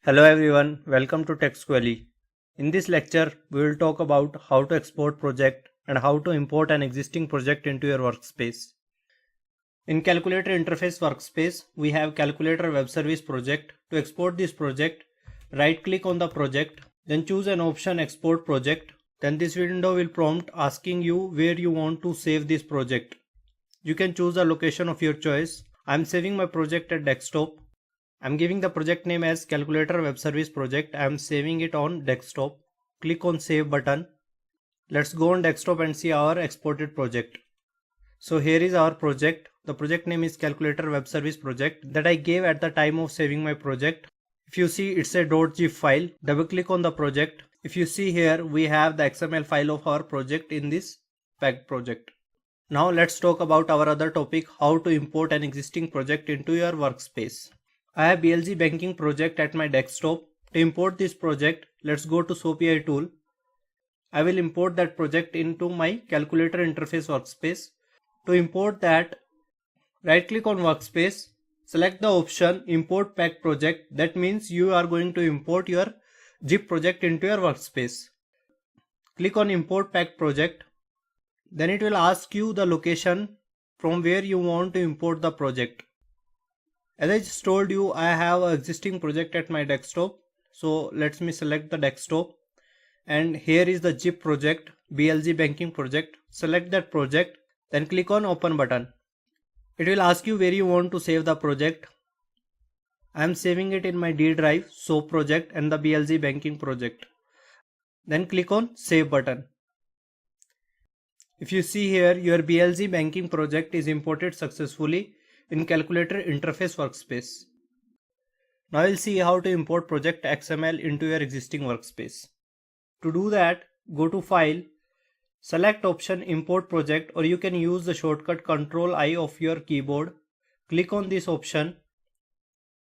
Hello everyone, welcome to TextQuery. In this lecture, we will talk about how to export project and how to import an existing project into your workspace. In Calculator Interface Workspace, we have Calculator Web Service project. To export this project, right click on the project, then choose an option Export Project. Then this window will prompt asking you where you want to save this project. You can choose a location of your choice. I am saving my project at desktop. I'm giving the project name as Calculator Web Service Project. I'm saving it on desktop. Click on Save button. Let's go on desktop and see our exported project. So here is our project. The project name is Calculator Web Service Project that I gave at the time of saving my project. If you see, it's a .zip file. Double click on the project. If you see here, we have the XML file of our project in this packed project. Now let's talk about our other topic, how to import an existing project into your workspace. I have BLG banking project at my desktop. To import this project, let's go to SOAP.ai tool. I will import that project into my Calculator Interface Workspace. To import that, right click on Workspace, select the option Import Packed Project. That means you are going to import your zip project into your workspace. Click on Import Packed Project. Then it will ask you the location from where you want to import the project. As I just told you, I have an existing project at my desktop. So let me select the desktop. And here is the zip project, BLG banking project. Select that project, then click on Open button. It will ask you where you want to save the project. I am saving it in my D drive, SOAP project and the BLG banking project. Then click on Save button. If you see here, your BLG banking project is imported successfully in Calculator Interface Workspace. Now we'll see how to import project XML into your existing workspace. To do that, go to File, select option Import Project, or you can use the shortcut Ctrl+I of your keyboard. Click on this option.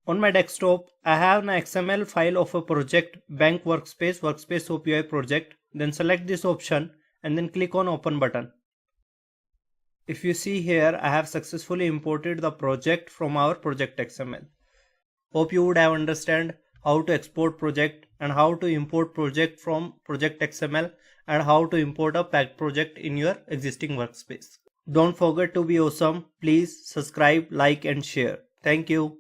On my desktop, I have an XML file of a project, Bank Workspace, Workspace SOAP.ai project. Then select this option and then click on Open button. If you see here, I have successfully imported the project from our project XML. Hope you would have understand how to export project and how to import project from project XML and how to import a packed project in your existing workspace. Don't forget to be awesome. Please subscribe, like and share. Thank you.